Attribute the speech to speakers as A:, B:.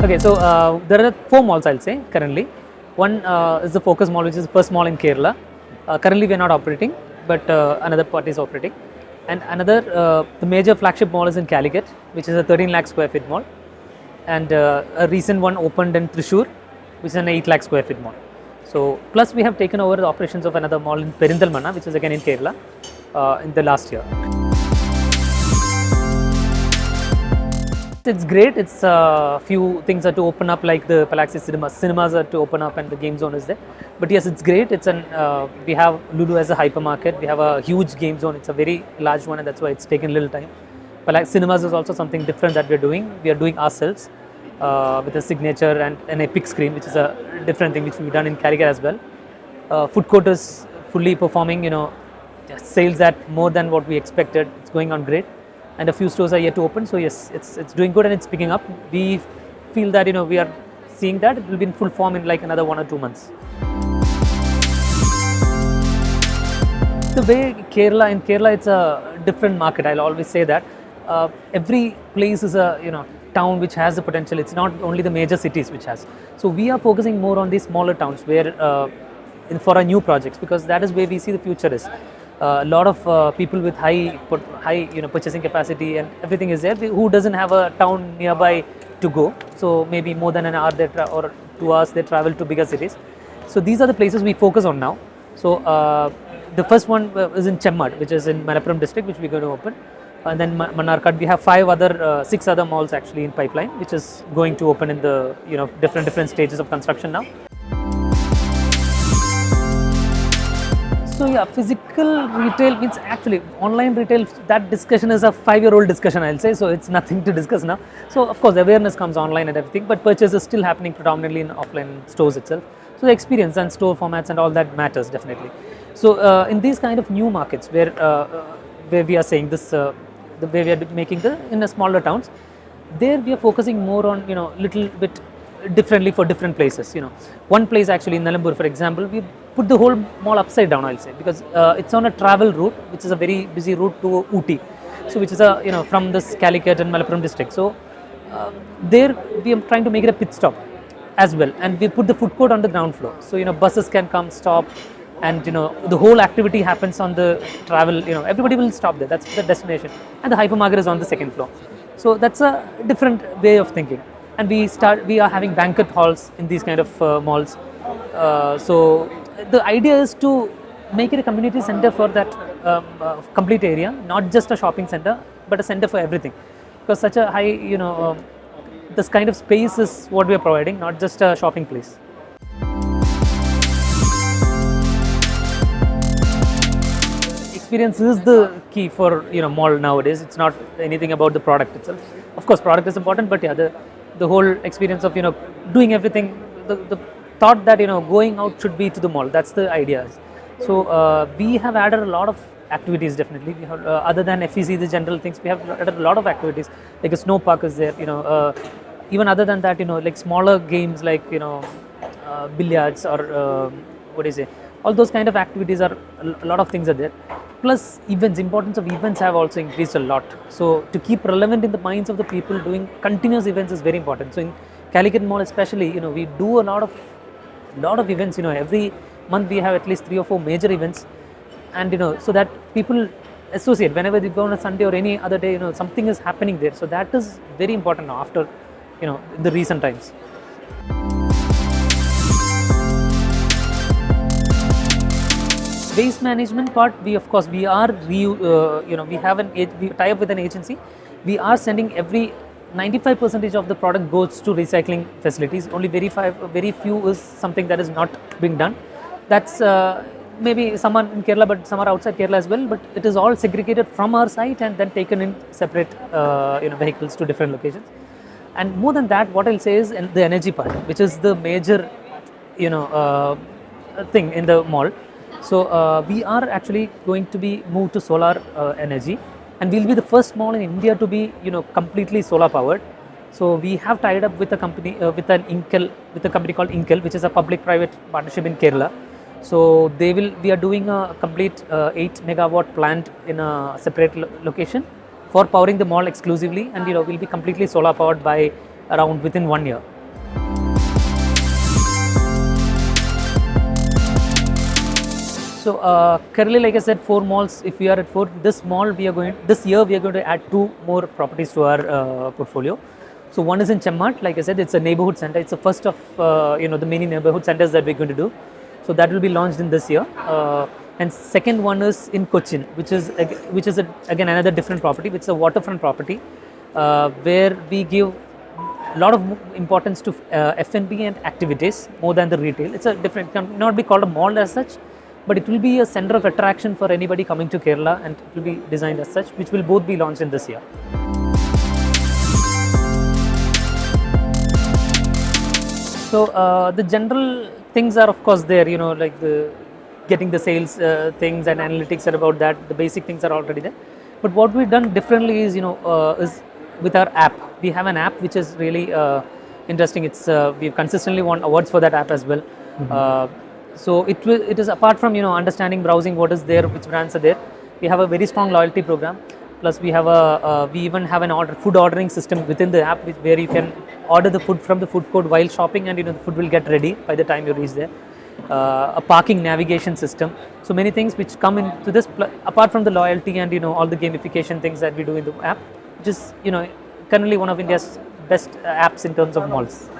A: Okay, so there are 4 malls I'll say currently. One is the Focus Mall, which is the first mall in Kerala. Currently we are not operating, but another part is operating. And another, the major flagship mall is in Calicut, which is a 13 lakh square feet mall. And a recent one opened in Thrissur, which is an 8 lakh square feet mall. So plus we have taken over the operations of another mall in Perindalmanna, which is again in Kerala, in the last year. It's great. It's few things are to open up, like the Palaxis cinemas are to open up, and the game zone is there. But yes, it's great. It's an we have Lulu as a hypermarket. We have a huge game zone. It's a very large one, and that's why it's taken a little time. Palaxis cinemas is also something different that we're doing. We are doing ourselves with a signature and an epic screen, which is a different thing which we've done in Calicut as well. Food court is fully performing. Sales at more than what we expected. It's going on great. And a few stores are yet to open, so yes, it's doing good and it's picking up. We feel that we are seeing that it will be in full form in like another 1 or 2 months. The way in Kerala it's a different market. I'll always say that every place is a town which has the potential. It's not only the major cities which has. So we are focusing more on these smaller towns where for our new projects, because that is where we see the future is. A lot of people with high purchasing capacity and everything is there, who doesn't have a town nearby to go. So maybe more than an hour or 2 hours they travel to bigger cities. So these are the places we focus on now. So the first one is in Chemmad, which is in Malappuram district, which we're going to open. And then Mannarkad, we have 6 other malls actually in pipeline, which is going to open in the different stages of construction now. So yeah, physical retail means actually online retail, that discussion is a 5-year-old discussion, I'll say, so it's nothing to discuss now. So of course awareness comes online and everything, but purchase is still happening predominantly in offline stores itself. So the experience and store formats and all that matters definitely. So in these kind of new markets where we are saying this, the way we are making in the smaller towns, there we are focusing more on little bit differently for different places. One place actually in Nalambur, for example, we put the whole mall upside down, I'll say, because it's on a travel route, which is a very busy route to Ooty, so which is from this Calicut and Malappuram district. So there we are trying to make it a pit stop as well, and we put the food court on the ground floor, so buses can come, stop, and the whole activity happens on the travel. Everybody will stop there. That's the destination, and the hypermarket is on the 2nd floor. So that's a different way of thinking. And we are having banquet halls in these kind of malls. So the idea is to make it a community center for that complete area, not just a shopping center, but a center for everything. Because such a high, this kind of space is what we are providing, not just a shopping place. Experience is the key for mall nowadays. It's not anything about the product itself. Of course, product is important, but yeah, the whole experience of doing everything, the thought that going out should be to the mall. That's the idea. So we have added a lot of activities. Definitely, we have other than FEC, the general things, we have added a lot of activities. Like a snow park is there. Even other than that, like smaller games like billiards or all those kind of activities are a lot of things are there. Plus events, importance of events have also increased a lot. So to keep relevant in the minds of the people, doing continuous events is very important. So in Calicut Mall especially, we do a lot of events. Every month we have at least 3 or 4 major events, and so that people associate whenever they go on a Sunday or any other day, something is happening there. So that is very important now after in the recent times. Waste management part, we are we have we tie up with an agency. We are sending every 95% of the product goes to recycling facilities. Only very few is something that is not being done. That's maybe someone in Kerala, but some are outside Kerala as well. But it is all segregated from our site and then taken in separate vehicles to different locations. And more than that, what I'll say is the energy part, which is the major thing in the mall. So we are actually going to be moved to solar energy, and we'll be the first mall in India to be completely solar powered. So we have tied up with a company with a company called Inkel, which is a public-private partnership in Kerala. So we are doing a complete 8 megawatt plant in a separate location for powering the mall exclusively, and we'll be completely solar powered by within 1 year. So currently, like I said, 4 malls. If we are at 4, this year we are going to add 2 more properties to our portfolio. So one is in Chemmat, like I said, it's a neighborhood center. It's the first of the many neighborhood centers that we're going to do. So that will be launched in this year. And second one is in Cochin, which is again another different property. It's a waterfront property where we give a lot of importance to F&B and activities more than the retail. It's a different, not be called a mall as such, but it will be a center of attraction for anybody coming to Kerala, and it will be designed as such, which will both be launched in this year. So the general things are of course there, like the getting the sales things and analytics are about that. The basic things are already there. But what we've done differently is, is with our app. We have an app which is really interesting. It's we've consistently won awards for that app as well. So it is apart from understanding browsing what is there, which brands are there. We have a very strong loyalty program. Plus we have we even have an food ordering system within the app, where you can order the food from the food court while shopping, and the food will get ready by the time you reach there. A parking navigation system. So many things which come into this, apart from the loyalty and all the gamification things that we do in the app, which is currently one of India's best apps in terms of malls.